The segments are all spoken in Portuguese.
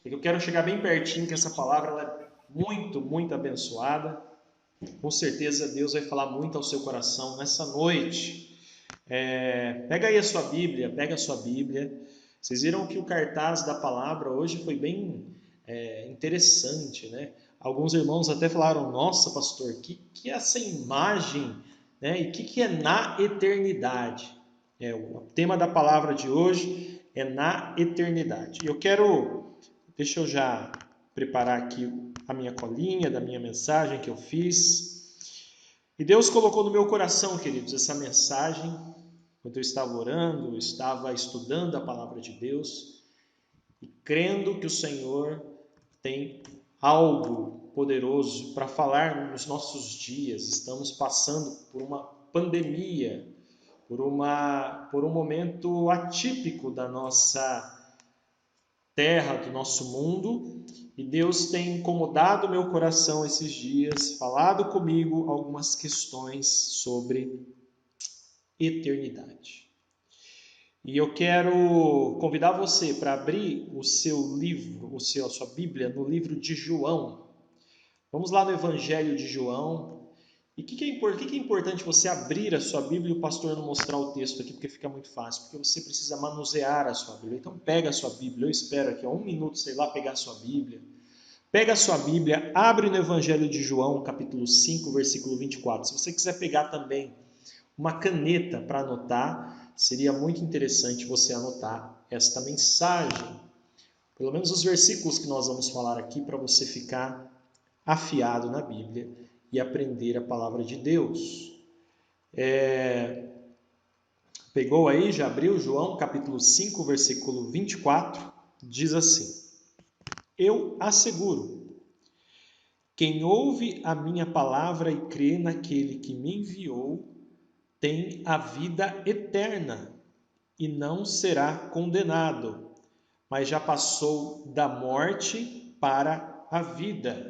Eu quero chegar bem pertinho, que essa palavra ela é muito, muito abençoada. Com certeza Deus vai falar muito ao seu coração nessa noite. Pega aí a sua Bíblia, pega a sua Bíblia. Vocês viram que o cartaz da palavra hoje foi bem interessante, né? Alguns irmãos até falaram, nossa pastor, que é essa imagem, né? E que é na eternidade? O tema da palavra de hoje é na eternidade. Deixa eu já preparar aqui a minha colinha da minha mensagem que eu fiz. E Deus colocou no meu coração, queridos, essa mensagem, quando eu estava orando, eu estava estudando a palavra de Deus e crendo que o Senhor tem algo poderoso para falar nos nossos dias. Estamos passando por uma pandemia, por um momento atípico da nossa terra, do nosso mundo, e Deus tem incomodado meu coração esses dias, falado comigo algumas questões sobre eternidade. E eu quero convidar você para abrir o seu livro, a sua Bíblia, no livro de João. Vamos lá no Evangelho de João. E o que é importante você abrir a sua Bíblia e o pastor não mostrar o texto aqui, porque fica muito fácil, porque você precisa manusear a sua Bíblia. Então pega a sua Bíblia, eu espero aqui, 1 minuto, sei lá, pegar a sua Bíblia. Pega a sua Bíblia, abre no Evangelho de João, capítulo 5, versículo 24. Se você quiser pegar também uma caneta para anotar, seria muito interessante você anotar esta mensagem. Pelo menos os versículos que nós vamos falar aqui, para você ficar afiado na Bíblia e aprender a palavra de Deus. Pegou aí, já abriu João capítulo 5, versículo 24, diz assim: Eu asseguro, quem ouve a minha palavra e crê naquele que me enviou, tem a vida eterna e não será condenado, mas já passou da morte para a vida.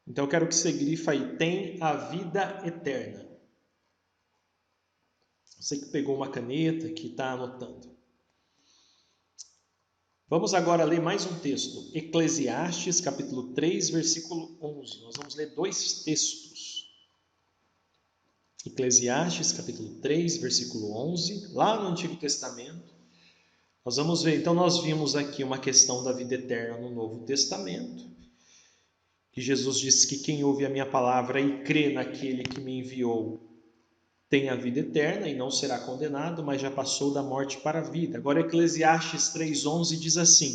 Então eu quero que você grifa aí, tem a vida eterna. Você que pegou uma caneta, que está anotando. Vamos agora ler mais um texto. Eclesiastes, capítulo 3, versículo 11. Nós vamos ler 2 textos. Eclesiastes, capítulo 3, versículo 11. Lá no Antigo Testamento. Nós vamos ver, então nós vimos aqui uma questão da vida eterna no Novo Testamento. Que Jesus disse que quem ouve a minha palavra e crê naquele que me enviou tem a vida eterna e não será condenado, mas já passou da morte para a vida. Agora Eclesiastes 3,11 diz assim: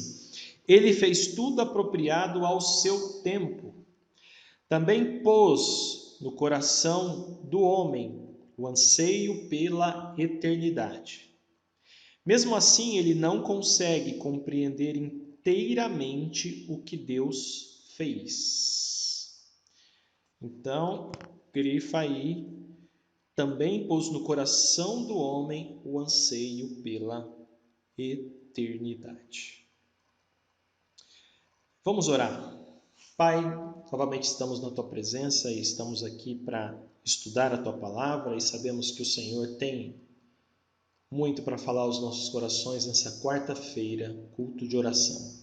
Ele fez tudo apropriado ao seu tempo. Também pôs no coração do homem o anseio pela eternidade. Mesmo assim, ele não consegue compreender inteiramente o que Deus fez. Então, grifa aí, também pôs no coração do homem o anseio pela eternidade. Vamos orar. Pai, novamente estamos na Tua presença e estamos aqui para estudar a Tua palavra e sabemos que o Senhor tem muito para falar aos nossos corações nessa quarta-feira, culto de oração.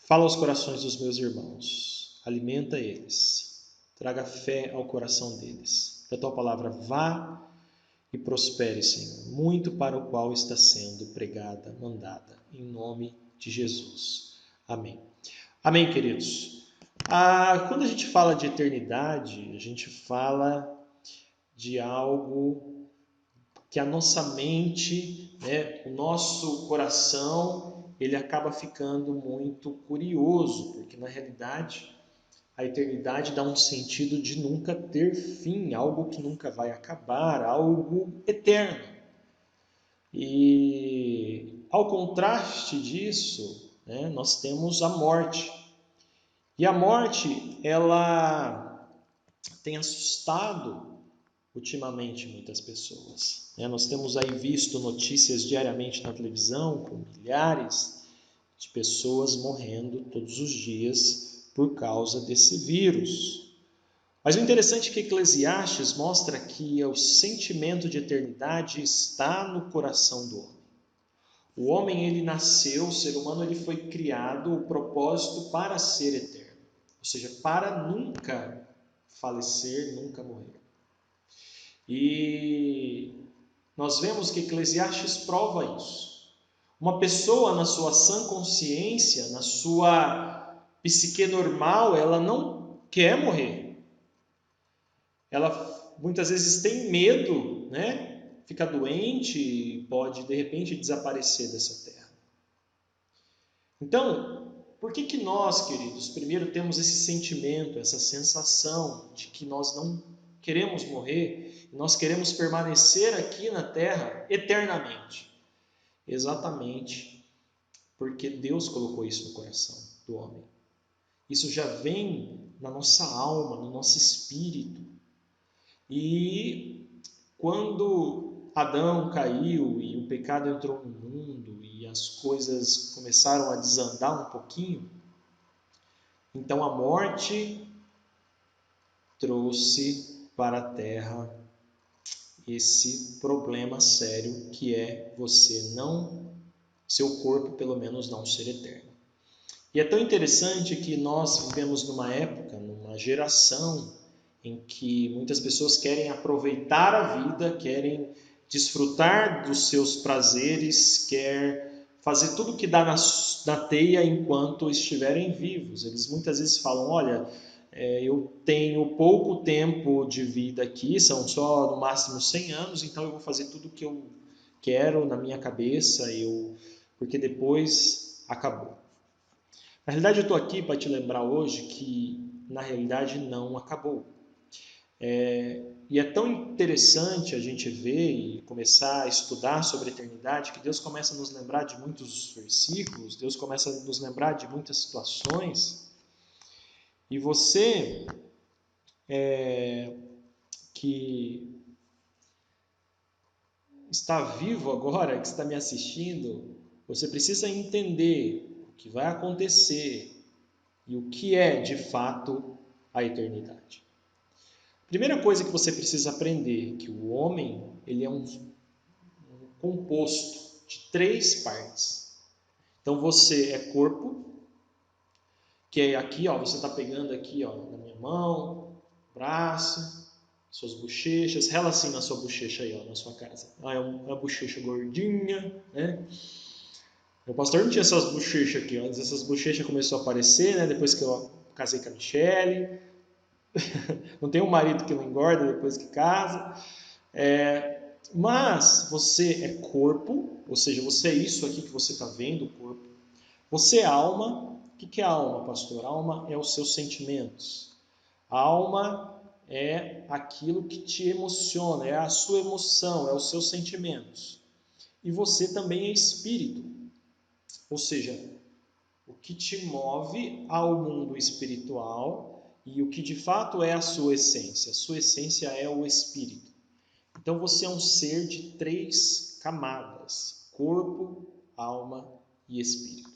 Fala aos corações dos meus irmãos, alimenta eles, traga fé ao coração deles. Que a Tua palavra vá e prospere, Senhor, muito para o qual está sendo pregada, mandada, em nome de Jesus. Amém. Amém, queridos. Quando a gente fala de eternidade, a gente fala de algo que a nossa mente, o nosso coração, ele acaba ficando muito curioso, porque na realidade a eternidade dá um sentido de nunca ter fim, algo que nunca vai acabar, algo eterno. E ao contraste disso, nós temos a morte. E a morte, ela tem assustado ultimamente muitas pessoas. Nós temos aí visto notícias diariamente na televisão com milhares de pessoas morrendo todos os dias por causa desse vírus. Mas o interessante é que Eclesiastes mostra que o sentimento de eternidade está no coração do homem. O homem, ele nasceu, o ser humano, ele foi criado, o propósito para ser eterno. Ou seja, para nunca falecer, nunca morrer. E nós vemos que Eclesiastes prova isso. Uma pessoa, na sua sã consciência, na sua psique normal, ela não quer morrer. Ela muitas vezes tem medo, né? Fica doente e pode, de repente, desaparecer dessa terra. Então, por que nós, queridos, primeiro temos esse sentimento, essa sensação de que nós não queremos morrer, e nós queremos permanecer aqui na terra eternamente? Exatamente porque Deus colocou isso no coração do homem. Isso já vem na nossa alma, no nosso espírito. E quando Adão caiu e o pecado entrou no mundo e as coisas começaram a desandar um pouquinho, então a morte trouxe para a terra esse problema sério que é você não, seu corpo pelo menos não ser eterno. E é tão interessante que nós vivemos numa época, numa geração em que muitas pessoas querem aproveitar a vida, querem desfrutar dos seus prazeres, quer fazer tudo o que dá na teia enquanto estiverem vivos. Eles muitas vezes falam, olha, eu tenho pouco tempo de vida aqui, são só no máximo 100 anos, então eu vou fazer tudo o que eu quero na minha cabeça, porque depois acabou. Na realidade, eu estou aqui para te lembrar hoje que, na realidade, não acabou. E é tão interessante a gente ver e começar a estudar sobre a eternidade que Deus começa a nos lembrar de muitos versículos, Deus começa a nos lembrar de muitas situações. E você que está vivo agora, que está me assistindo, você precisa entender o que vai acontecer e o que é, de fato, a eternidade. Primeira coisa que você precisa aprender é que o homem ele é um composto de 3 partes. Então você é corpo, que é aqui, ó, você está pegando aqui, ó, na minha mão, braço, suas bochechas, rela assim na sua bochecha aí, ó, na sua casa. É uma bochecha gordinha, né? O pastor não tinha essas bochechas aqui, ó. Essas bochechas começou a aparecer, né? Depois que eu casei com a Michele. Não tem um marido que não engorda depois que casa. Mas você é corpo, ou seja, você é isso aqui que você está vendo, o corpo. Você é alma. O que é alma, pastor? Alma é os seus sentimentos. A alma é aquilo que te emociona, é a sua emoção, é os seus sentimentos. E você também é espírito, ou seja, o que te move ao mundo espiritual e o que de fato é a sua essência. A sua essência é o espírito. Então você é um ser de 3 camadas: corpo, alma e espírito.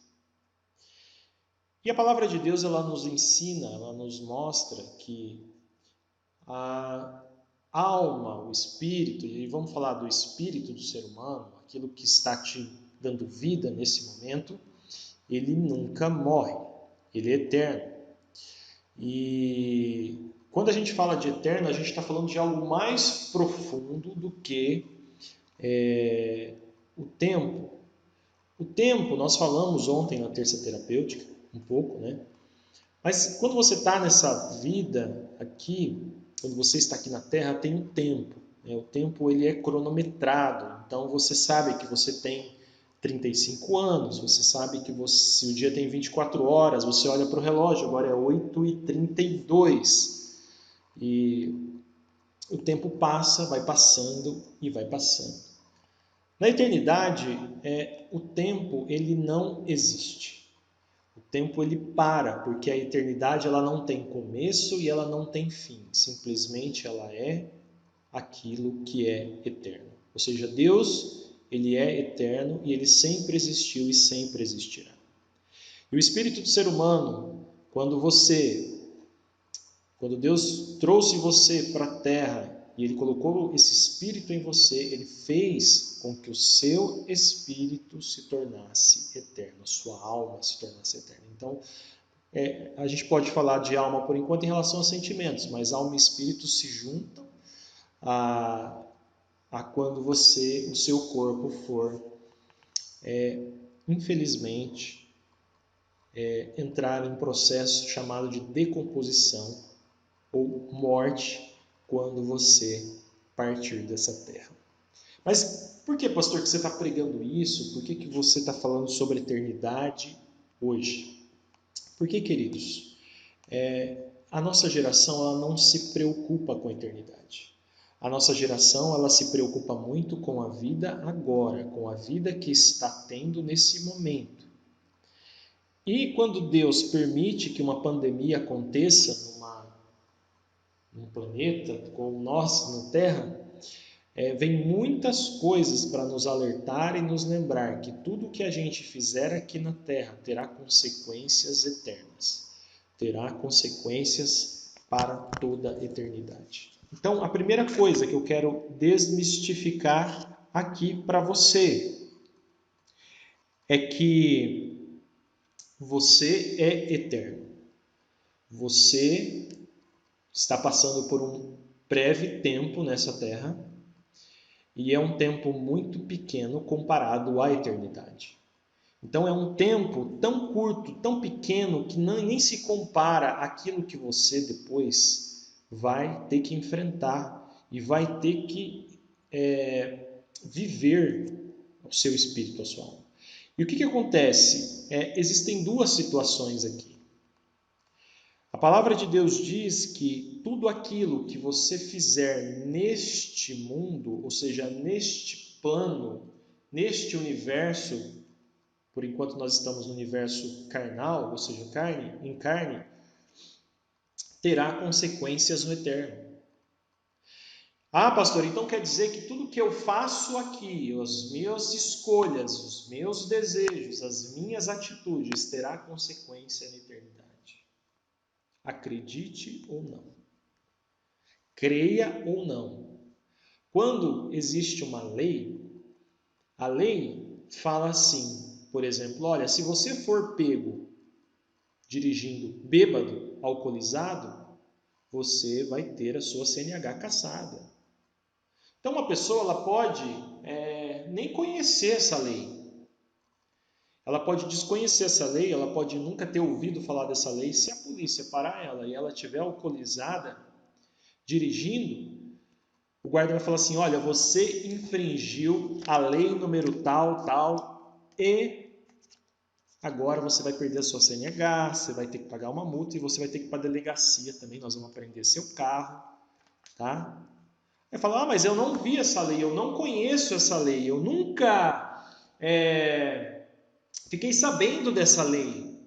E a palavra de Deus ela nos ensina, ela nos mostra que a alma, o espírito, e vamos falar do espírito do ser humano, aquilo que está te dando vida nesse momento, ele nunca morre, ele é eterno. E quando a gente fala de eterno, a gente está falando de algo mais profundo do que o tempo. O tempo, nós falamos ontem na terça terapêutica, um pouco, né? Mas quando você está nessa vida aqui, quando você está aqui na Terra, tem um tempo. Né? O tempo ele é cronometrado. Então você sabe que você tem 35 anos, você sabe que se o dia tem 24 horas, você olha para o relógio, agora é 8h32. E o tempo passa, vai passando e vai passando. Na eternidade, o tempo ele não existe. O tempo ele para, porque a eternidade ela não tem começo e ela não tem fim. Simplesmente ela é aquilo que é eterno. Ou seja, Deus ele é eterno e ele sempre existiu e sempre existirá. E o espírito do ser humano, quando Deus trouxe você para a terra e Ele colocou esse Espírito em você, Ele fez com que o seu espírito se tornasse eterno, a sua alma se tornasse eterna. Então, a gente pode falar de alma por enquanto em relação a sentimentos, mas alma e espírito se juntam a quando o seu corpo for, infelizmente, entrar em um processo chamado de decomposição ou morte quando você partir dessa terra. Mas por que, pastor, que você está pregando isso? Por que você está falando sobre eternidade hoje? Porque, queridos, a nossa geração ela não se preocupa com a eternidade. A nossa geração ela se preocupa muito com a vida agora, com a vida que está tendo nesse momento. E quando Deus permite que uma pandemia aconteça num planeta como nós, na Terra, vem muitas coisas para nos alertar e nos lembrar que tudo que a gente fizer aqui na Terra terá consequências eternas, terá consequências para toda a eternidade. Então, a primeira coisa que eu quero desmistificar aqui para você é que você é eterno. Você está passando por um breve tempo nessa terra e é um tempo muito pequeno comparado à eternidade. Então é um tempo tão curto, tão pequeno, que nem se compara àquilo que você depois vai ter que enfrentar e vai ter que viver o seu espírito, a sua alma. E o que acontece? Existem duas situações aqui. A palavra de Deus diz que tudo aquilo que você fizer neste mundo, ou seja, neste plano, neste universo, por enquanto nós estamos no universo carnal, ou seja, em carne, terá consequências no eterno. Ah, pastor, então quer dizer que tudo que eu faço aqui, as minhas escolhas, os meus desejos, as minhas atitudes, terá consequência na eternidade. Acredite ou não. Creia ou não. Quando existe uma lei, a lei fala assim, por exemplo, olha, se você for pego dirigindo bêbado, alcoolizado, você vai ter a sua CNH cassada. Então, uma pessoa ela pode nem conhecer essa lei. Ela pode desconhecer essa lei, ela pode nunca ter ouvido falar dessa lei. Se a polícia parar ela e ela estiver alcoolizada, dirigindo, o guarda vai falar assim, olha, você infringiu a lei número tal, tal, e agora você vai perder a sua CNH, você vai ter que pagar uma multa e você vai ter que ir para a delegacia também, nós vamos apreender seu carro, tá? Aí fala, mas eu não vi essa lei, eu não conheço essa lei, eu nunca fiquei sabendo dessa lei.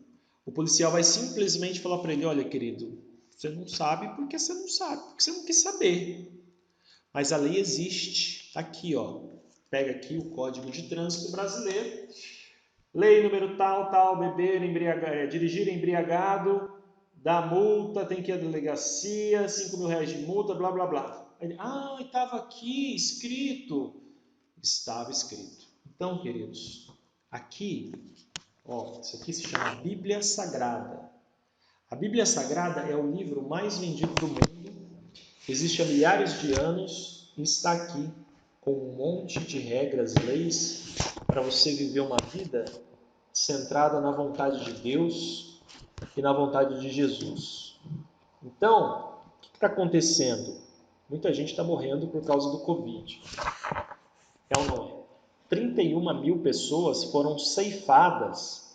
O policial vai simplesmente falar para ele, olha, querido, você não sabe porque você não sabe, porque você não quis saber. Mas a lei existe, está aqui, ó. Pega aqui o Código de Trânsito Brasileiro, lei número tal, tal, dirigir embriagado, dá multa, tem que ir à delegacia, 5 mil reais de multa, blá, blá, blá. Ele, estava aqui escrito. Estava escrito. Então, queridos, aqui, isso aqui se chama Bíblia Sagrada. A Bíblia Sagrada é o livro mais vendido do mundo, existe há milhares de anos e está aqui com um monte de regras, leis, para você viver uma vida centrada na vontade de Deus e na vontade de Jesus. Então, o que está acontecendo? Muita gente está morrendo por causa do Covid. É ou não é? 31 mil pessoas foram ceifadas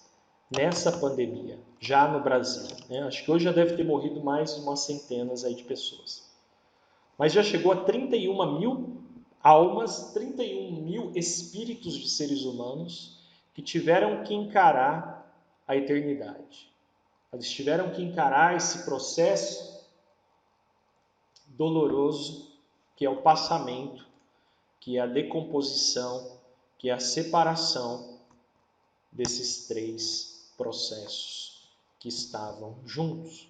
nessa pandemia, já no Brasil. Né? Acho que hoje já deve ter morrido mais de umas centenas aí de pessoas. Mas já chegou a 31 mil almas, 31 mil espíritos de seres humanos que tiveram que encarar a eternidade. Eles tiveram que encarar esse processo doloroso que é o passamento, que é a decomposição, que é a separação desses três processos que estavam juntos.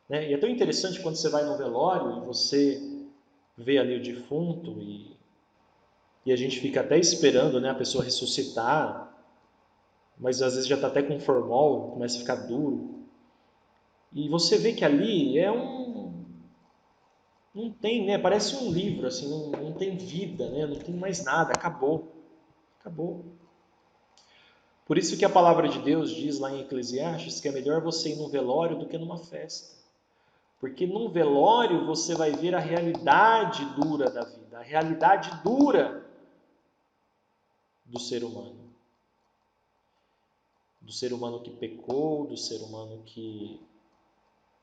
E é tão interessante quando você vai no velório e você vê ali o defunto e a gente fica até esperando, né, a pessoa ressuscitar, mas às vezes já está até com formol, começa a ficar duro. E você vê que ali não tem, né? Parece um livro, assim, não tem vida, né? Não tem mais nada, acabou. Acabou. Por isso que a palavra de Deus diz lá em Eclesiastes que é melhor você ir num velório do que numa festa. Porque num velório você vai ver a realidade dura da vida, a realidade dura do ser humano. Do ser humano que pecou, do ser humano que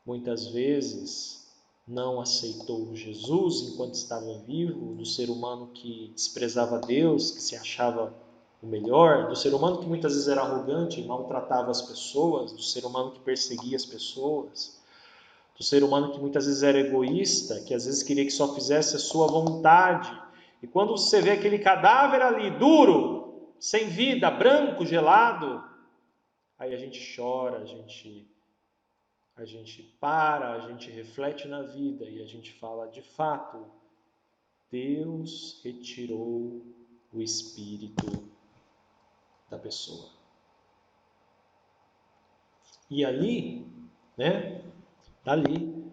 muitas vezes não aceitou Jesus enquanto estava vivo, do ser humano que desprezava Deus, que se achava o melhor, do ser humano que muitas vezes era arrogante e maltratava as pessoas, do ser humano que perseguia as pessoas, do ser humano que muitas vezes era egoísta, que às vezes queria que só fizesse a sua vontade. E quando você vê aquele cadáver ali, duro, sem vida, branco, gelado, aí a gente chora, a gente para, a gente reflete na vida e a gente fala, de fato, Deus retirou o espírito da pessoa. E ali, né, ali,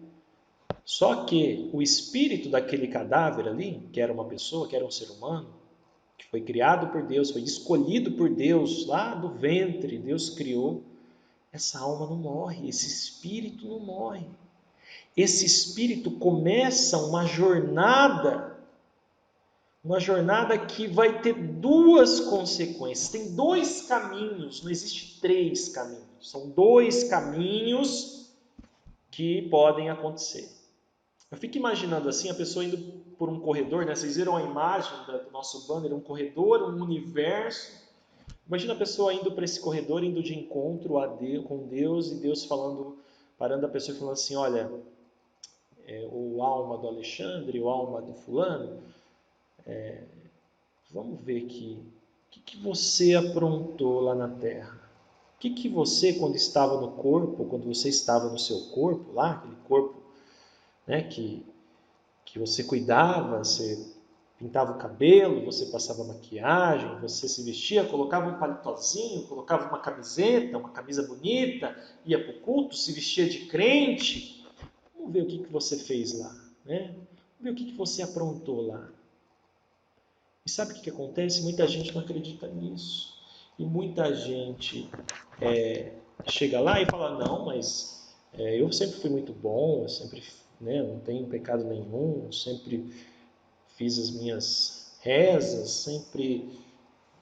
só que o espírito daquele cadáver ali, que era uma pessoa, que era um ser humano, que foi criado por Deus, foi escolhido por Deus, lá do ventre, Deus criou, essa alma não morre, esse espírito não morre. Esse espírito começa uma jornada que vai ter duas consequências. Tem dois caminhos, não existe três caminhos. São dois caminhos que podem acontecer. Eu fico imaginando assim, a pessoa indo por um corredor, né? Vocês viram a imagem do nosso banner, um corredor, um universo. Imagina a pessoa indo para esse corredor, indo de encontro a Deus, com Deus, e Deus falando, parando a pessoa e falando assim, olha, o alma do Alexandre, o alma do fulano, vamos ver aqui, o que você aprontou lá na terra? O que você, quando estava no corpo, quando você estava no seu corpo, lá, aquele corpo, né, que você cuidava, você pintava o cabelo, você passava maquiagem, você se vestia, colocava um palitozinho, colocava uma camiseta, uma camisa bonita, ia para o culto, se vestia de crente. Vamos ver o que você fez lá, né? Vamos ver o que você aprontou lá. E sabe o que acontece? Muita gente não acredita nisso. E muita gente chega lá e fala, não, mas eu sempre fui muito bom, eu sempre, né, não tenho pecado nenhum, sempre fiz as minhas rezas, sempre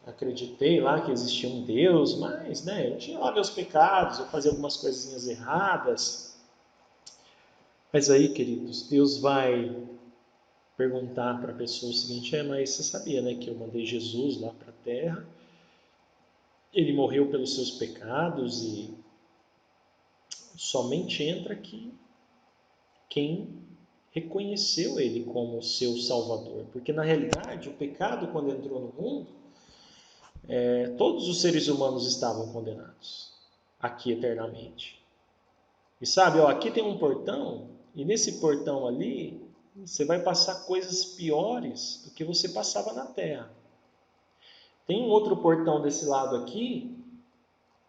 acreditei lá que existia um Deus, mas né, eu tinha lá meus pecados, eu fazia algumas coisinhas erradas. Mas aí, queridos, Deus vai perguntar para a pessoa o seguinte, mas você sabia, né, que eu mandei Jesus lá para a terra, ele morreu pelos seus pecados e somente entra aqui quem reconheceu ele como seu salvador, porque na realidade o pecado quando entrou no mundo, todos os seres humanos estavam condenados aqui eternamente. E sabe, ó, aqui tem um portão e nesse portão ali você vai passar coisas piores do que você passava na terra. Tem um outro portão desse lado aqui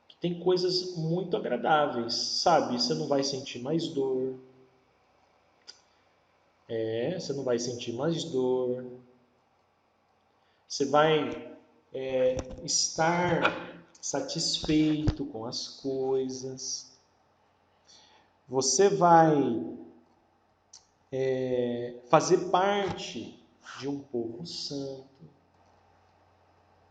que tem coisas muito agradáveis, sabe? Você não vai sentir mais dor. Você não vai sentir mais dor. Você vai estar satisfeito com as coisas. Você vai fazer parte de um povo santo.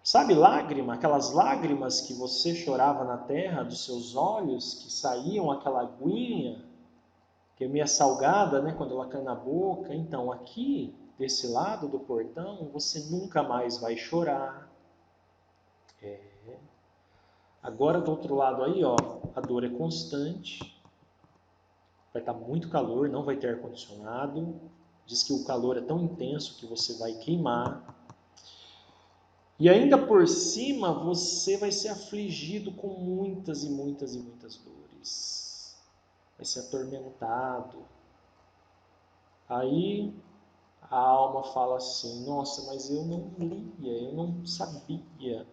Sabe lágrima? Aquelas lágrimas que você chorava na terra dos seus olhos, que saíam aquela aguinha, que é meio salgada, né, quando ela cai na boca. Então, aqui, desse lado do portão, você nunca mais vai chorar. Agora, do outro lado aí, ó, a dor é constante. Vai estar muito calor, não vai ter ar-condicionado. Diz que o calor é tão intenso que você vai queimar. E ainda por cima, você vai ser afligido com muitas e muitas e muitas dores. Vai ser atormentado. Aí a alma fala assim, nossa, mas eu não lia, eu não sabia.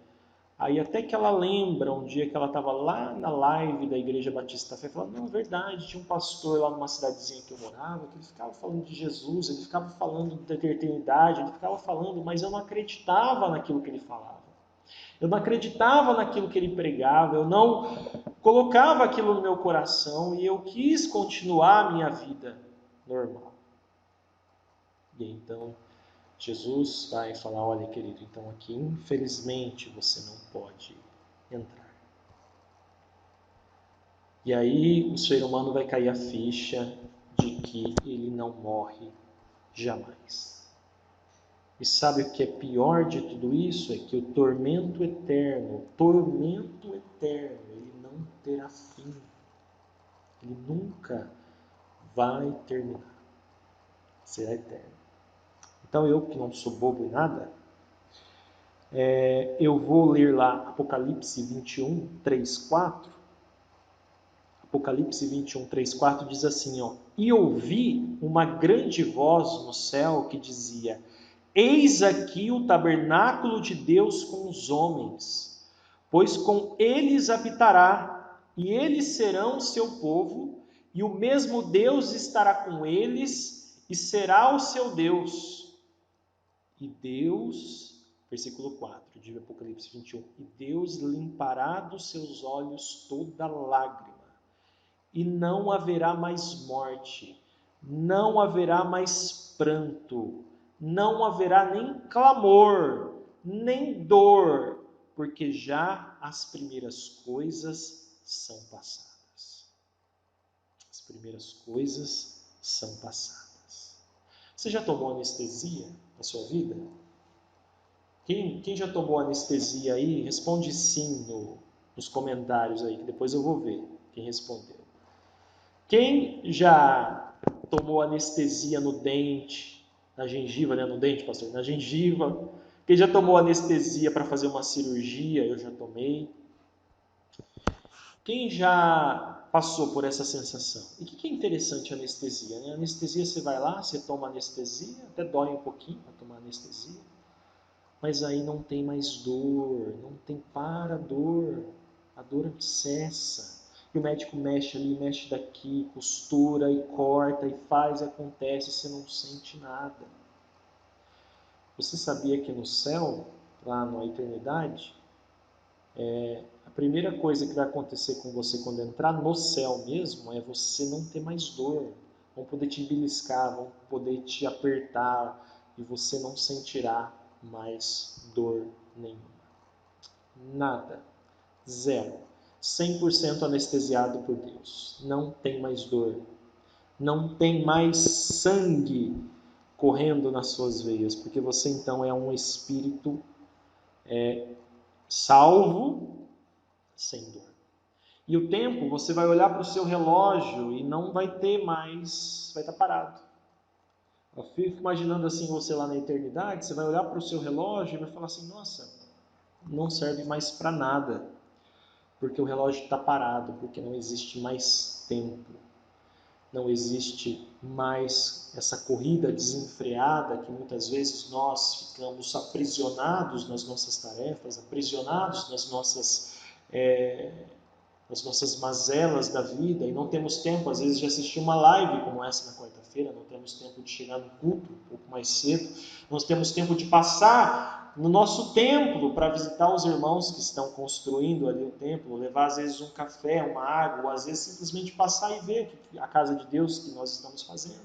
Aí até que ela lembra um dia que ela estava lá na live da Igreja Batista da Fé, falando, não, é verdade, tinha um pastor lá numa cidadezinha que eu morava, que ele ficava falando de Jesus, ele ficava falando da eternidade, ele ficava falando, mas eu não acreditava naquilo que ele falava. Eu não acreditava naquilo que ele pregava, eu não colocava aquilo no meu coração e eu quis continuar a minha vida normal. E então Jesus vai falar, olha querido, então aqui infelizmente você não pode entrar. E aí o ser humano vai cair a ficha de que ele não morre jamais. E sabe o que é pior de tudo isso? É que o tormento eterno, ele não terá fim. Ele nunca vai terminar. Será eterno. Então eu, que não sou bobo em nada, eu vou ler lá Apocalipse 21, 3, 4. Apocalipse 21, 3, 4 diz assim, ó, e ouvi uma grande voz no céu que dizia, eis aqui o tabernáculo de Deus com os homens, pois com eles habitará, e eles serão seu povo, e o mesmo Deus estará com eles, e será o seu Deus. E Deus, versículo 4 de Apocalipse 21, e Deus limpará dos seus olhos toda lágrima, e não haverá mais morte, não haverá mais pranto, não haverá nem clamor, nem dor, porque já as primeiras coisas são passadas. As primeiras coisas são passadas. Você já tomou anestesia na sua vida? Quem já tomou anestesia aí, responde sim nos comentários aí, que depois eu vou ver quem respondeu. Quem já tomou anestesia no dente, na gengiva, né? No dente, pastor, na gengiva. Quem já tomou anestesia para fazer uma cirurgia, eu já tomei. Quem já passou por essa sensação? E o que é interessante a anestesia? Né? A anestesia, você vai lá, você toma anestesia, até dói um pouquinho para tomar anestesia, mas aí não tem mais dor, não tem dor, a dor cessa. E o médico mexe ali, mexe daqui, costura e corta e faz e acontece, você não sente nada. Você sabia que no céu, lá na eternidade, a primeira coisa que vai acontecer com você quando entrar no céu mesmo é você não ter mais dor. Vão poder te beliscar, vão poder te apertar e você não sentirá mais dor nenhuma. Nada. Zero. 100% anestesiado por Deus. Não tem mais dor. Não tem mais sangue correndo nas suas veias, porque você então é um espírito salvo, sem dor. E o tempo, você vai olhar para o seu relógio e não vai ter mais, vai estar parado. Eu fico imaginando assim você lá na eternidade, você vai olhar para o seu relógio e vai falar assim, nossa, não serve mais para nada, porque o relógio está parado, porque não existe mais tempo. Não existe mais essa corrida desenfreada que muitas vezes nós ficamos aprisionados nas nossas tarefas, aprisionados nas nossas mazelas da vida e não temos tempo, às vezes, de assistir uma live como essa na quarta-feira, não temos tempo de chegar no culto um pouco mais cedo, não temos tempo de passar no nosso templo para visitar os irmãos que estão construindo ali o templo, levar às vezes um café, uma água, ou às vezes simplesmente passar e ver a casa de Deus que nós estamos fazendo.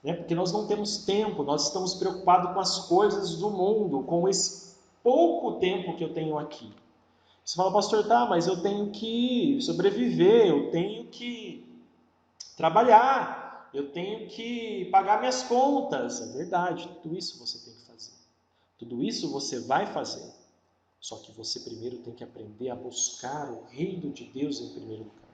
Porque nós não temos tempo, nós estamos preocupados com as coisas do mundo, com esse pouco tempo que eu tenho aqui. Você fala, pastor, tá, mas eu tenho que sobreviver, eu tenho que trabalhar, eu tenho que pagar minhas contas. É verdade, tudo isso você tem que fazer. Tudo isso você vai fazer. Só que você primeiro tem que aprender a buscar o reino de Deus em primeiro lugar.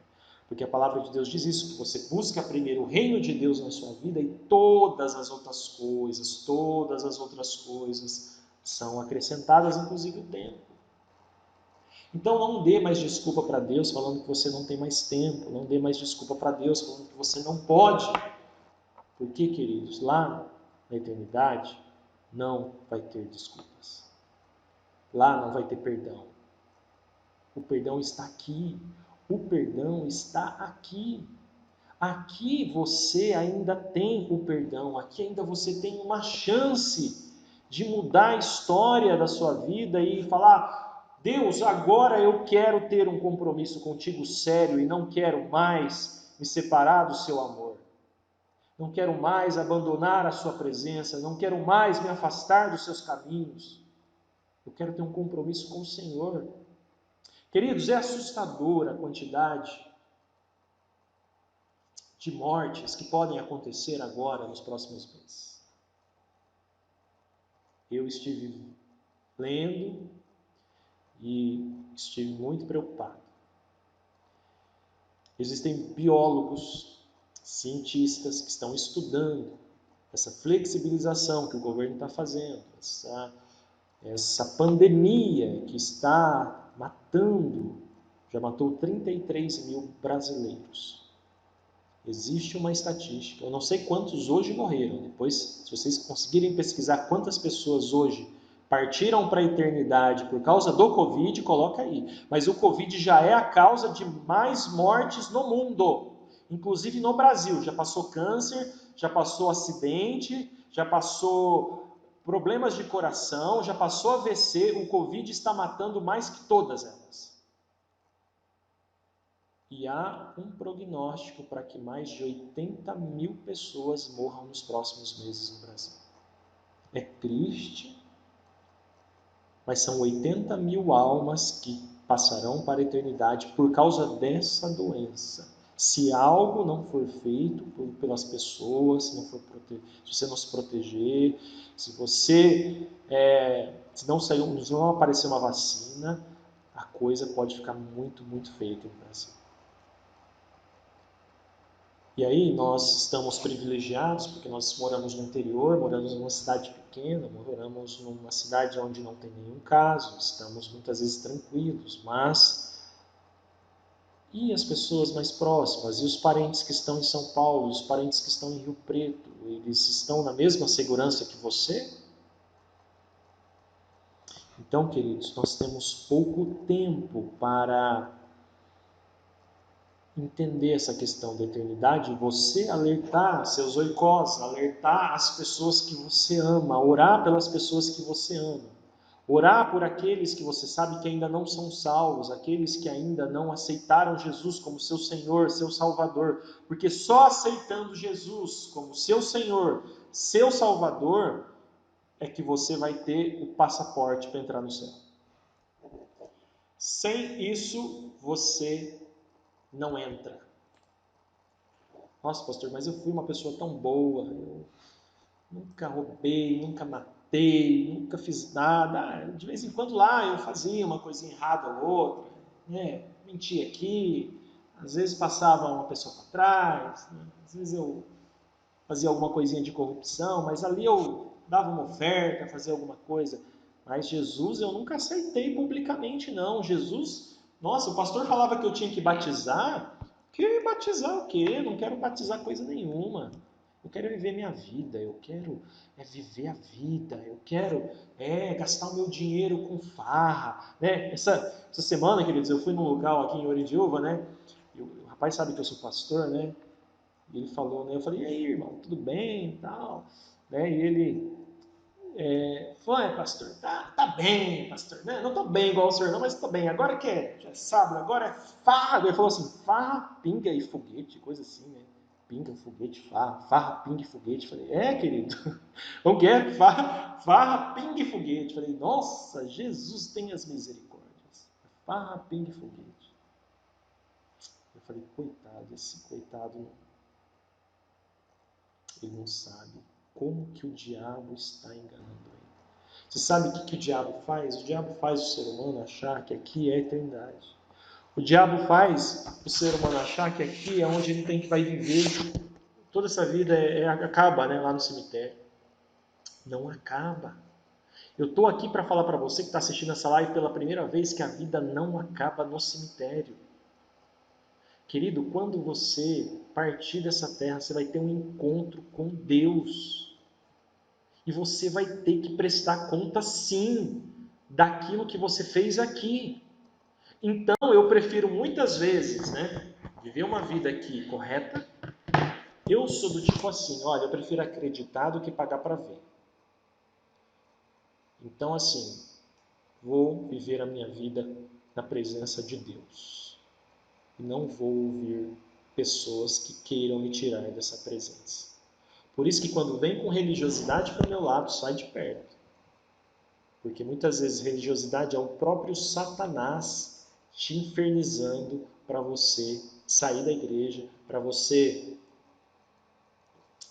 Porque a palavra de Deus diz isso, que você busca primeiro o reino de Deus na sua vida e todas as outras coisas são acrescentadas, inclusive o tempo. Então não dê mais desculpa para Deus falando que você não tem mais tempo, não dê mais desculpa para Deus falando que você não pode, Porque, queridos, lá na eternidade não vai ter desculpas. Lá não vai ter perdão. O perdão está aqui. O perdão está aqui. Aqui você ainda tem o perdão. Aqui ainda você tem uma chance de mudar a história da sua vida e falar: Deus, agora eu quero ter um compromisso contigo sério e não quero mais me separar do seu amor. Não quero mais abandonar a sua presença, não quero mais me afastar dos seus caminhos. Eu quero ter um compromisso com o Senhor. Queridos, é assustadora a quantidade de mortes que podem acontecer agora, nos próximos meses. Eu estive lendo e estive muito preocupado. Existem biólogos, cientistas que estão estudando essa flexibilização que o governo está fazendo, essa pandemia que está matando, já matou 33 mil brasileiros. Existe uma estatística, eu não sei quantos hoje morreram, depois, se vocês conseguirem pesquisar quantas pessoas hoje partiram para a eternidade por causa do Covid, coloca aí. Mas o Covid já é a causa de mais mortes no mundo, inclusive no Brasil. Já passou câncer, já passou acidente, já passou problemas de coração, já passou AVC, o Covid está matando mais que todas elas. E há um prognóstico para que mais de 80 mil pessoas morram nos próximos meses no Brasil. É triste, mas são 80 mil almas que passarão para a eternidade por causa dessa doença. Se algo não for feito pelas pessoas, se você não se proteger, se não aparecer uma vacina, a coisa pode ficar muito, muito feia aqui no Brasil. E aí nós estamos privilegiados porque nós moramos no interior, moramos numa cidade pequena, moramos numa cidade onde não tem nenhum caso, estamos muitas vezes tranquilos, mas e as pessoas mais próximas, e os parentes que estão em São Paulo, os parentes que estão em Rio Preto, eles estão na mesma segurança que você? Então, queridos, nós temos pouco tempo para entender essa questão da eternidade, você alertar seus oikós, alertar as pessoas que você ama, orar pelas pessoas que você ama, orar por aqueles que você sabe que ainda não são salvos, aqueles que ainda não aceitaram Jesus como seu Senhor, seu Salvador, porque só aceitando Jesus como seu Senhor, seu Salvador, é que você vai ter o passaporte para entrar no céu. Sem isso, você não entra. Nossa, pastor, mas eu fui uma pessoa tão boa, eu nunca roubei, nunca matei, nunca fiz nada. De vez em quando lá eu fazia uma coisinha errada ou outra, né? Mentia aqui, às vezes passava uma pessoa para trás, né? Às vezes eu fazia alguma coisinha de corrupção, mas ali eu dava uma oferta, fazia alguma coisa. Mas Jesus eu nunca aceitei publicamente, não. Jesus, nossa, o pastor falava que eu tinha que batizar. Que batizar o quê? Eu não quero batizar coisa nenhuma. Eu quero viver minha vida, eu quero viver a vida, eu quero gastar o meu dinheiro com farra. Né? Essa semana, queridos, eu fui num local aqui em Orindiúva, né? E o rapaz sabe que eu sou pastor, né? E ele falou, né? Eu falei, e aí, irmão, tudo bem e tal? Né? E ele falou, pastor, tá bem, pastor. Né? Não estou bem igual o senhor, não, mas estou bem. Agora que já é sábado, agora é farra. Ele falou assim, farra, pinga e foguete, coisa assim, né? Pinga, foguete, farra, pinga e foguete. Falei, querido, o que é? Farra, pinga e foguete. Falei, nossa, Jesus tem as misericórdias. Farra, pinga e foguete. Eu falei, coitado, esse coitado, ele não sabe como que o diabo está enganando ele. Você sabe o que o diabo faz? O diabo faz o ser humano achar que aqui é a eternidade. O diabo faz o ser humano achar que aqui é onde ele vai viver. Toda essa vida acaba, né, lá no cemitério. Não acaba. Eu estou aqui para falar para você que está assistindo essa live pela primeira vez que a vida não acaba no cemitério. Querido, quando você partir dessa terra, você vai ter um encontro com Deus. E você vai ter que prestar conta, sim, daquilo que você fez aqui. Então, eu prefiro muitas vezes, viver uma vida aqui correta. Eu sou do tipo assim, olha, eu prefiro acreditar do que pagar para ver. Então, assim, vou viver a minha vida na presença de Deus. E não vou ouvir pessoas que queiram me tirar dessa presença. Por isso que quando vem com religiosidade para o meu lado, sai de perto. Porque muitas vezes religiosidade é o próprio Satanás te infernizando para você sair da igreja, para você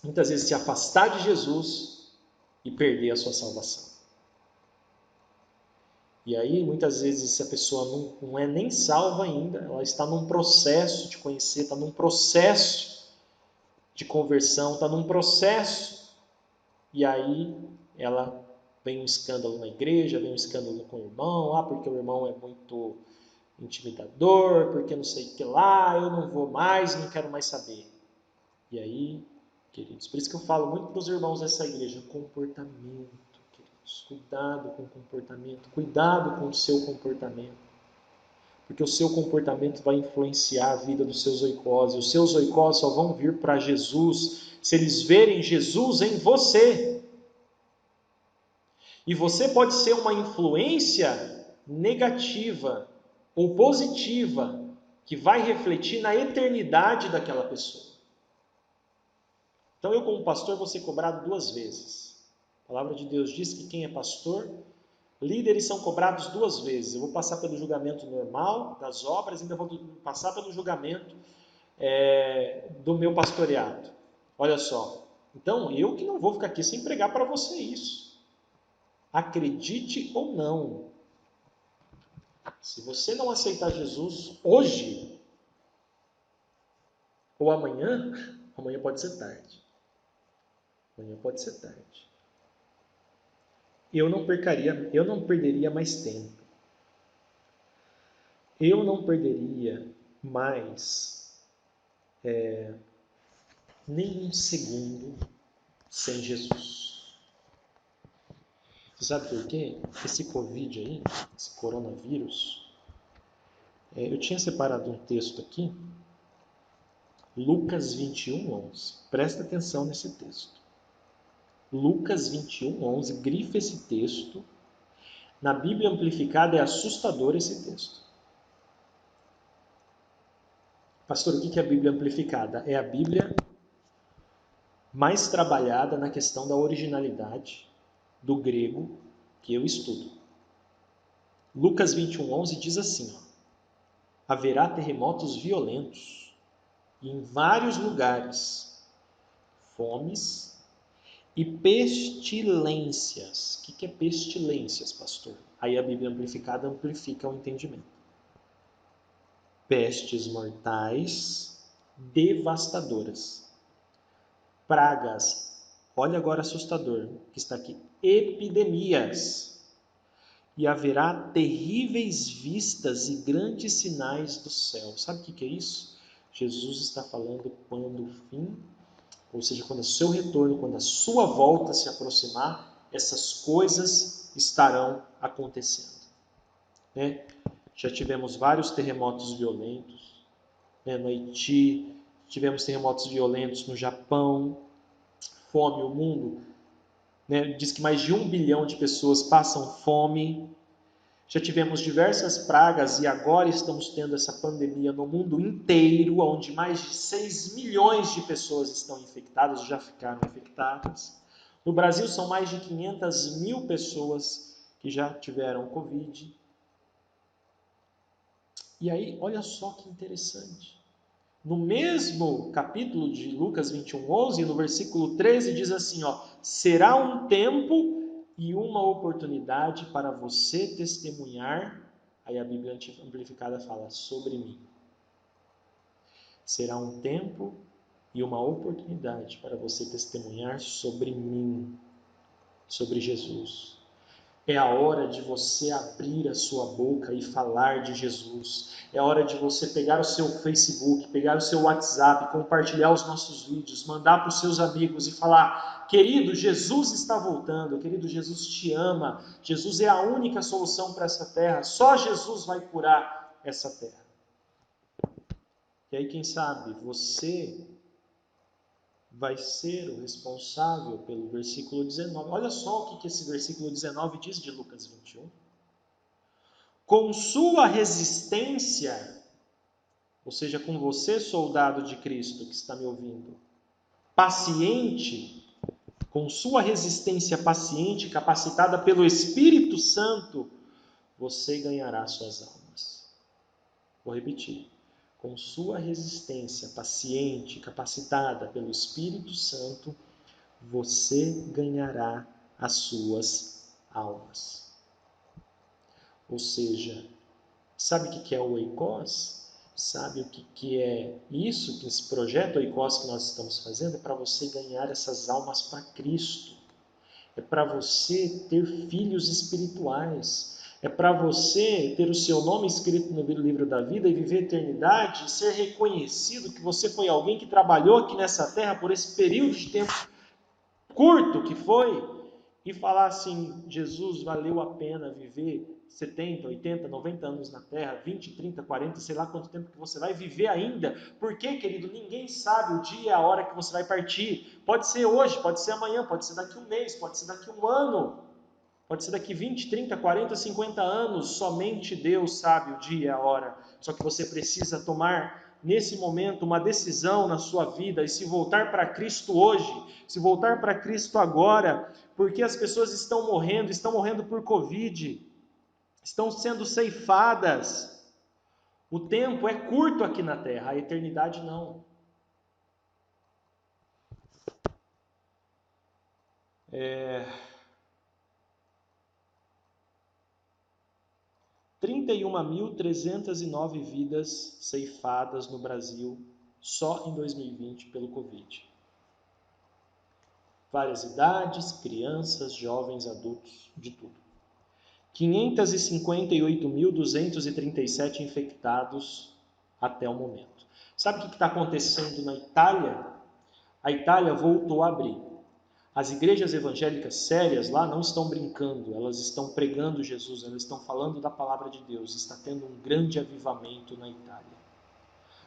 muitas vezes se afastar de Jesus e perder a sua salvação. E aí, muitas vezes, se a pessoa não é nem salva ainda, ela está num processo de conhecer, está num processo de conversão, está num processo, e aí ela vem um escândalo na igreja, vem um escândalo com o irmão, porque o irmão é muito intimidador, porque não sei o que lá, eu não vou mais, não quero mais saber. E aí, queridos, por isso que eu falo muito para os irmãos dessa igreja, comportamento. Cuidado com o comportamento, cuidado com o seu comportamento, porque o seu comportamento vai influenciar a vida dos seus oikos, e os seus oikos só vão vir para Jesus se eles verem Jesus em você. E você pode ser uma influência negativa ou positiva que vai refletir na eternidade daquela pessoa. Então eu, como pastor, vou ser cobrado 2 vezes. A palavra de Deus diz que quem é pastor, líderes são cobrados 2 vezes. Eu vou passar pelo julgamento normal das obras, ainda vou passar pelo julgamento do meu pastoreado. Olha só. Então, eu que não vou ficar aqui sem pregar para você isso. Acredite ou não. Se você não aceitar Jesus hoje ou amanhã pode ser tarde. Amanhã pode ser tarde. Eu não perderia mais tempo. Eu não perderia mais nem um segundo sem Jesus. Você sabe por quê? Esse Covid aí, esse coronavírus, eu tinha separado um texto aqui, Lucas 21:11. Presta atenção nesse texto. Lucas 21:11, grifa esse texto. Na Bíblia Amplificada é assustador esse texto. Pastor, o que é a Bíblia Amplificada? É a Bíblia mais trabalhada na questão da originalidade do grego que eu estudo. Lucas 21:11 diz assim, haverá terremotos violentos e em vários lugares, fomes e pestilências. O que é pestilências, pastor? Aí a Bíblia Amplificada amplifica o entendimento. Pestes mortais, devastadoras. Pragas, olha agora assustador, que está aqui, epidemias. E haverá terríveis vistas e grandes sinais do céu. Sabe o que é isso? Jesus está falando quando o fim, ou seja, quando o seu retorno, quando a sua volta se aproximar, essas coisas estarão acontecendo. Já tivemos vários terremotos violentos, no Haiti, tivemos terremotos violentos no Japão, fome, o mundo, diz que mais de 1 bilhão de pessoas passam fome. Já tivemos diversas pragas e agora estamos tendo essa pandemia no mundo inteiro, onde mais de 6 milhões de pessoas estão infectadas, já ficaram infectadas. No Brasil são mais de 500 mil pessoas que já tiveram Covid. E aí, olha só que interessante. No mesmo capítulo de Lucas 21:11, no versículo 13, diz assim, será um tempo e uma oportunidade para você testemunhar, aí a Bíblia Amplificada fala, sobre mim. Será um tempo e uma oportunidade para você testemunhar sobre mim, sobre Jesus. É a hora de você abrir a sua boca e falar de Jesus. É a hora de você pegar o seu Facebook, pegar o seu WhatsApp, compartilhar os nossos vídeos, mandar para os seus amigos e falar: querido, Jesus está voltando, querido, Jesus te ama, Jesus é a única solução para essa terra, só Jesus vai curar essa terra. E aí, quem sabe, você vai ser o responsável pelo versículo 19. Olha só o que esse versículo 19 diz de Lucas 21. Com sua resistência, ou seja, com você, soldado de Cristo que está me ouvindo, paciente, com sua resistência paciente, capacitada pelo Espírito Santo, você ganhará suas almas. Vou repetir. Com sua resistência paciente, capacitada pelo Espírito Santo, você ganhará as suas almas. Ou seja, sabe o que é o Oikos? Sabe o que é isso, que esse projeto Oikos que nós estamos fazendo? É para você ganhar essas almas para Cristo. É para você ter filhos espirituais. É para você ter o seu nome escrito no livro da vida e viver a eternidade e ser reconhecido que você foi alguém que trabalhou aqui nessa terra por esse período de tempo curto que foi, e falar assim: Jesus, valeu a pena viver 70, 80, 90 anos na terra, 20, 30, 40, sei lá quanto tempo que você vai viver ainda. Porque, querido, ninguém sabe o dia e a hora que você vai partir. Pode ser hoje, pode ser amanhã, pode ser daqui um mês, pode ser daqui um ano, pode ser daqui 20, 30, 40, 50 anos. Somente Deus sabe o dia e a hora. Só que você precisa tomar nesse momento uma decisão na sua vida e se voltar para Cristo hoje, se voltar para Cristo agora, porque as pessoas estão morrendo por Covid, estão sendo ceifadas. O tempo é curto aqui na terra, a eternidade não. 31.309 vidas ceifadas no Brasil só em 2020 pelo Covid. Várias idades, crianças, jovens, adultos, de tudo. 558.237 infectados até o momento. Sabe o que está acontecendo na Itália? A Itália voltou a abrir. As igrejas evangélicas sérias lá não estão brincando, elas estão pregando Jesus, elas estão falando da palavra de Deus. Está tendo um grande avivamento na Itália.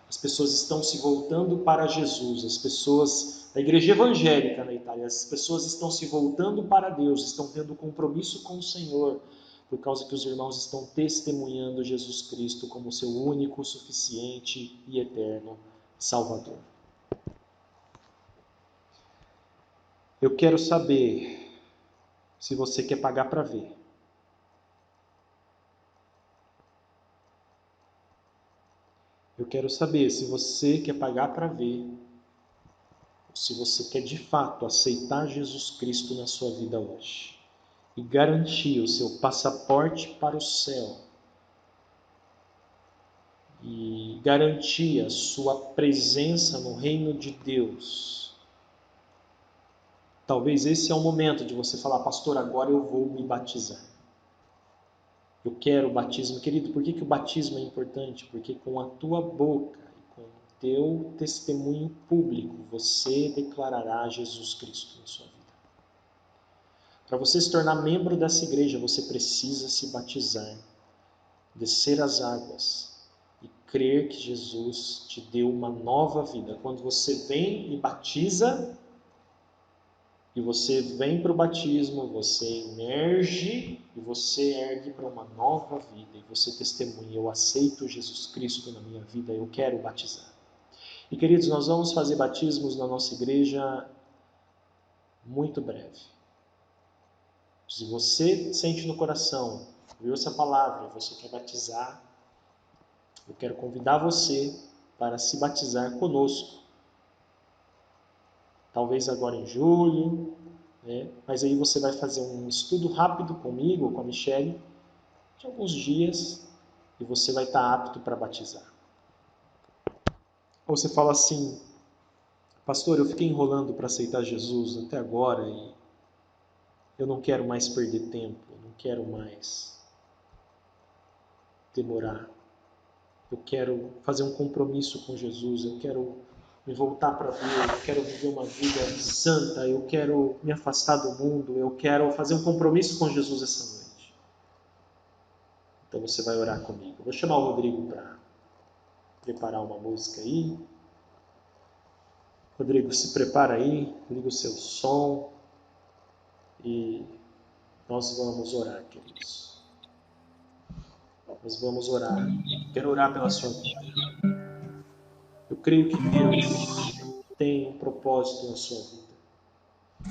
As pessoas estão se voltando para Jesus, as pessoas, a igreja evangélica na Itália, as pessoas estão se voltando para Deus, estão tendo compromisso com o Senhor, por causa que os irmãos estão testemunhando Jesus Cristo como seu único, suficiente e eterno Salvador. Eu quero saber se você quer pagar para ver. Eu quero saber se você quer pagar para ver, ou se você quer de fato aceitar Jesus Cristo na sua vida hoje e garantir o seu passaporte para o céu e garantir a sua presença no reino de Deus. Talvez esse é o momento de você falar: pastor, agora eu vou me batizar. Eu quero o batismo. Querido, por que o batismo é importante? Porque com a tua boca e com o teu testemunho público, você declarará Jesus Cristo na sua vida. Para você se tornar membro dessa igreja, você precisa se batizar, descer as águas e crer que Jesus te deu uma nova vida. Quando você vem e batiza, e você vem para o batismo, você emerge e você ergue para uma nova vida. E você testemunha: eu aceito Jesus Cristo na minha vida, eu quero batizar. E queridos, nós vamos fazer batismos na nossa igreja muito breve. Se você sente no coração, ouviu essa palavra, você quer batizar, eu quero convidar você para se batizar conosco. Talvez agora em julho, mas aí você vai fazer um estudo rápido comigo ou com a Michele, de alguns dias, e você vai estar apto para batizar. Ou você fala assim: pastor, eu fiquei enrolando para aceitar Jesus até agora e eu não quero mais perder tempo, eu não quero mais demorar. Eu quero fazer um compromisso com Jesus, eu quero me voltar para Deus, eu quero viver uma vida santa, eu quero me afastar do mundo, eu quero fazer um compromisso com Jesus essa noite. Então você vai orar comigo. Vou chamar o Rodrigo para preparar uma música aí. Rodrigo, se prepara aí, liga o seu som e nós vamos orar, queridos. Nós vamos orar. Quero orar pela sua vida. Eu creio que Deus tem um propósito na sua vida.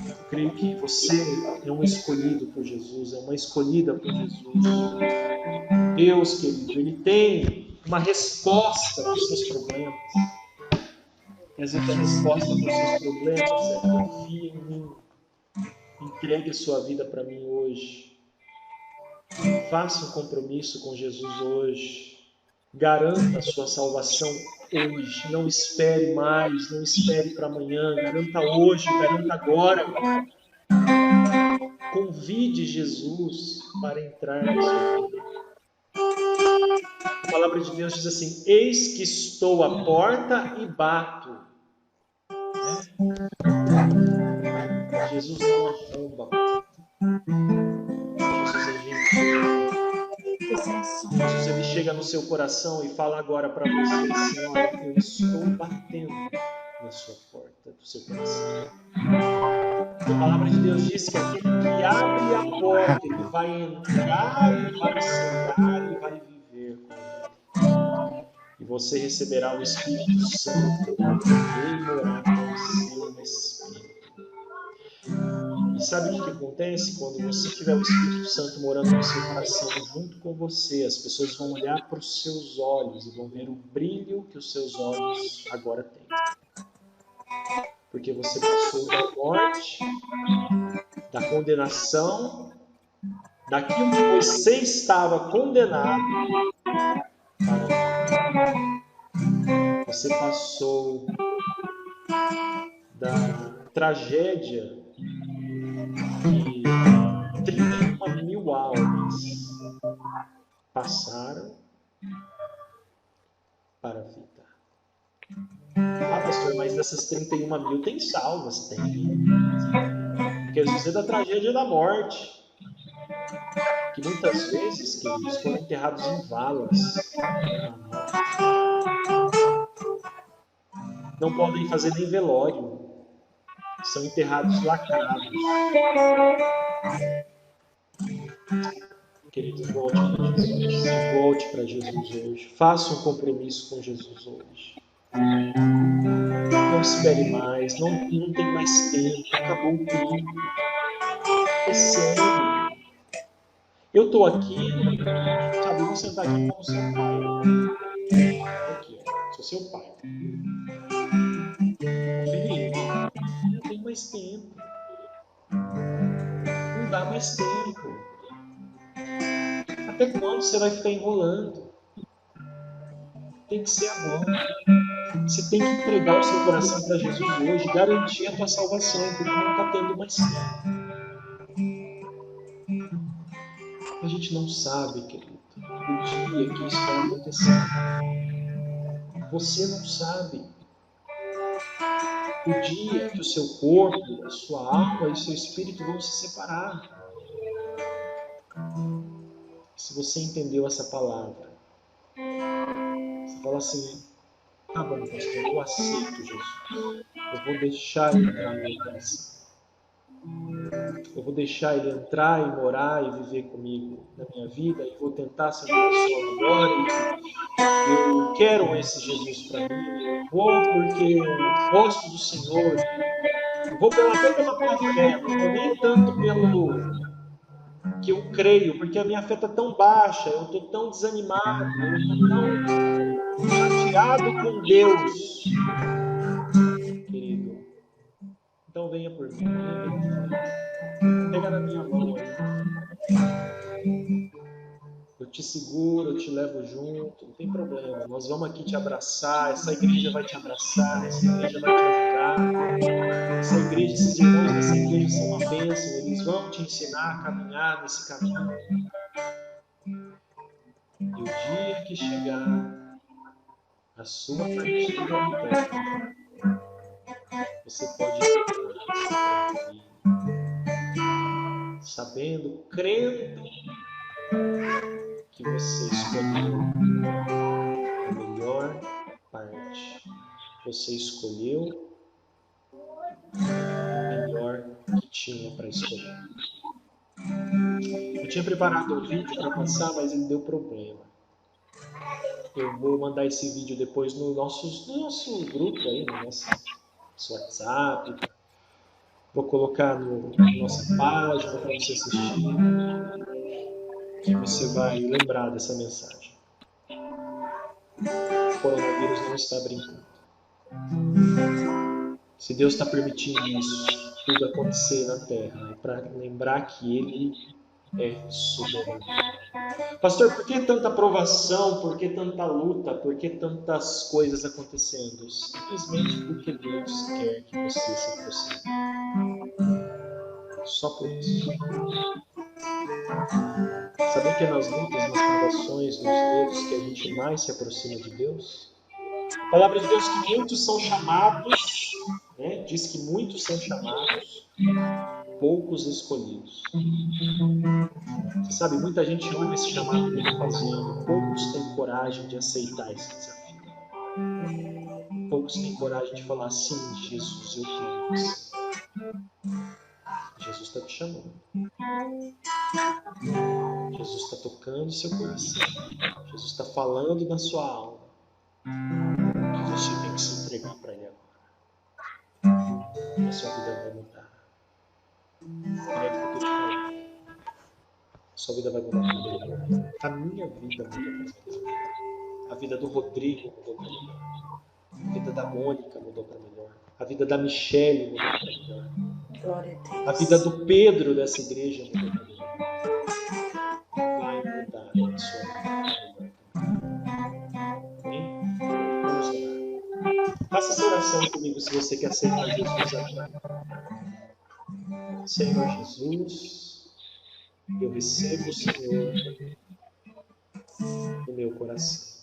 Eu creio que você é um escolhido por Jesus, é uma escolhida por Jesus. Deus, querido, Ele tem uma resposta para os seus problemas. E às vezes a resposta para os seus problemas é: confia em mim. Entregue a sua vida para mim hoje. Faça um compromisso com Jesus hoje. Garanta a sua salvação hoje. Não espere mais, não espere para amanhã. Garanta hoje, garanta agora. Convide Jesus para entrar na sua vida. A palavra de Deus diz assim: eis que estou à porta e bato. Jesus não arromba. Jesus é gentil. Jesus, ele chega no seu coração e fala agora para você assim: olha, eu estou batendo na sua porta do seu coração. A palavra de Deus diz que aquele que abre a porta, ele vai entrar, ele vai sentar, ele vai viver com ele. E você receberá o Espírito Santo, ele vai morar com o seu Espírito. E sabe o que acontece? Quando você tiver o Espírito Santo morando no seu coração junto com você, as pessoas vão olhar para os seus olhos e vão ver o brilho que os seus olhos agora têm. Porque você passou da morte, da condenação, daquilo que você estava condenado, para você passou da tragédia que 31 mil almas passaram para a vida. Ah, pastor, mas dessas 31 mil tem salvas? Tem. Quer dizer da tragédia da morte, que muitas vezes, queridos, foram enterrados em valas. Não podem fazer nem velório. São enterrados lacrados. Querido, volte para Jesus hoje. Faça um compromisso com Jesus hoje. Não espere mais, não tem mais tempo, acabou o tempo. É sério. Eu estou aqui, sabe, eu vou sentar aqui como seu pai. Aqui, ó, sou seu pai. Filhinho, não tem mais tempo. Não dá mais tempo. Até quando você vai ficar enrolando? Tem que ser agora. Você tem que entregar o seu coração para Jesus hoje, garantir a tua salvação, porque não está tendo mais tempo. A gente não sabe, querido, o dia que isso vai acontecer. Você não sabe o dia que o seu corpo, a sua alma e o seu espírito vão se separar. Se você entendeu essa palavra, você fala assim: tá bom, pastor, eu aceito Jesus. Eu vou deixar ele entrar no meu coração. Eu vou deixar ele entrar e morar e viver comigo na minha vida e vou tentar ser uma pessoa melhor. Eu quero esse Jesus para mim. Eu vou porque eu gosto do Senhor. Eu vou até pela fé, não vou nem tanto pelo que eu creio, porque a minha fé está tão baixa, eu estou tão desanimado, eu estou tão chateado com Deus. Querido, então venha por mim, venha pega na minha mão aí. Eu te seguro, eu te levo junto, não tem problema. Nós vamos aqui te abraçar, essa igreja vai te abraçar, essa igreja vai te ajudar. Essa igreja, esses irmãos dessa igreja são uma bênção, eles vão te ensinar a caminhar nesse caminho. E o dia que chegar a sua partida na terra, você pode ir sabendo, crendo que você escolheu a melhor parte. Você escolheu o melhor que tinha para escolher. Eu tinha preparado um vídeo para passar, mas ele deu problema. Eu vou mandar esse vídeo depois no nosso grupo aí, no nosso WhatsApp. Vou colocar na nossa página para você assistir. Que você vai lembrar dessa mensagem. O coronavírus não está brincando. Se Deus está permitindo isso tudo acontecer na Terra, é para lembrar que Ele é soberano. Pastor, por que tanta provação? Por que tanta luta? Por que tantas coisas acontecendo? Simplesmente porque Deus quer que você se aproxime. Só por isso. Sabia que é nas lutas, nas provações, nos erros que a gente mais se aproxima de Deus? A palavra de Deus que muitos são chamados, né? Diz que muitos são chamados, poucos escolhidos. Você sabe, muita gente ouve esse chamado que eu estou fazendo, poucos têm coragem de aceitar esse desafio. Poucos têm coragem de falar, sim, Jesus, eu quero você. Jesus está te chamando. Jesus está tocando seu coração. Jesus está falando na sua alma. Que você tem que se entregar para Ele agora. E a sua vida vai mudar. É o que eu estou te falando. A sua vida vai mudar para melhor. A minha vida mudou para melhor. A vida do Rodrigo mudou para melhor. A vida da Mônica mudou para melhor. A vida da Michele mudou para melhor. A vida do Pedro dessa igreja mudou para melhor. Vai mudar a sua vida. Amém? Vamos orar. Faça essa oração comigo se você quer aceitar Jesus agora. Senhor Jesus, eu recebo o Senhor no meu coração.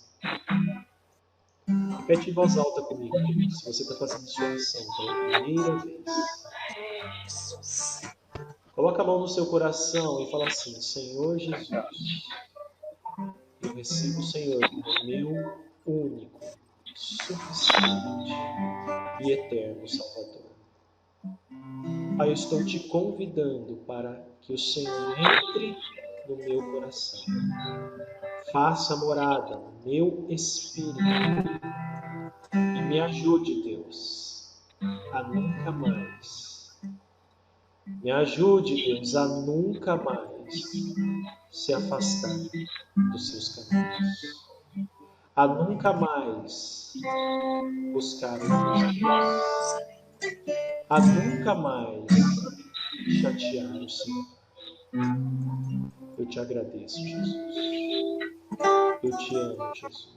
Repete em voz alta comigo, se você está fazendo sua oração pela primeira vez. Coloca a mão no seu coração e fala assim, Senhor Jesus, eu recebo o Senhor como meu único, suficiente e eterno Salvador. Pai, eu estou te convidando para que o Senhor entre no meu coração. Faça morada no meu espírito. E me ajude, Deus, a nunca mais. Me ajude, Deus, a nunca mais se afastar dos seus caminhos. A nunca mais buscar outros Deus. A nunca mais chatear o Senhor. Eu te agradeço, Jesus. Eu te amo, Jesus.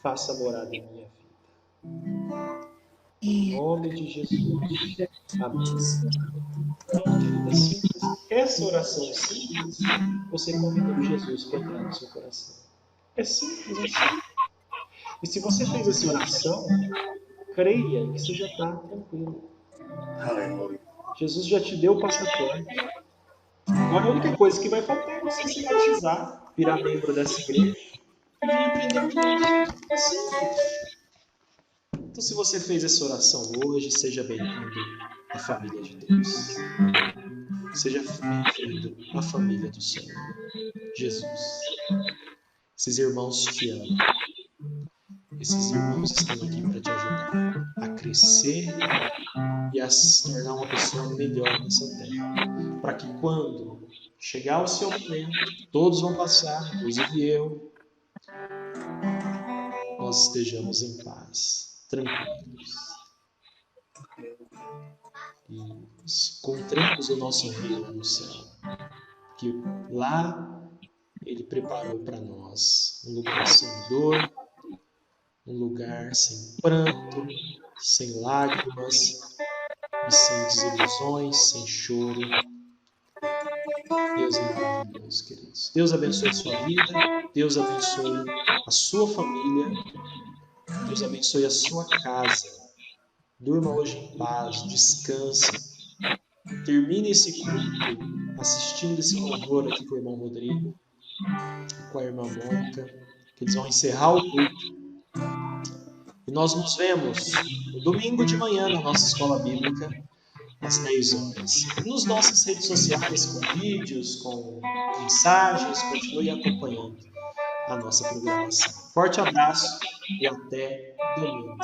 Faça morada em minha vida. Em nome de Jesus. Amém. Pronto, querida, simples. Essa oração simples, você convidou Jesus para entrar no seu coração. É simples assim. E se você fez essa oração, creia que você já está tranquilo. Jesus já te deu o passaporte. Agora a única coisa que vai faltar é você se batizar, virar membro dessa igreja e aprender com Deus. É simples. Então, se você fez essa oração hoje, seja bem-vindo à família de Deus. Seja bem-vindo à família do Senhor, Jesus. Esses irmãos te amam. Esses irmãos estão aqui para te ajudar a crescer e a se tornar uma pessoa melhor nessa terra. Para que quando chegar o seu momento, todos vão passar, inclusive eu, nós estejamos em paz, tranquilos. E encontremos o nosso reino no céu. Que lá Ele preparou para nós um lugar sem dor, um lugar sem pranto, sem lágrimas e sem desilusões, sem choro. Deus é maravilhoso, queridos. Deus abençoe a sua vida, Deus abençoe a sua família, Deus abençoe a sua casa. Durma hoje em paz, descanse. Termine esse culto assistindo esse louvor aqui com o irmão Rodrigo e com a irmã Mônica, que eles vão encerrar o culto. E nós nos vemos no domingo de manhã na nossa escola bíblica, às 10 horas. E nas nossas redes sociais, com vídeos, com mensagens, continue acompanhando a nossa programação. Forte abraço e até domingo.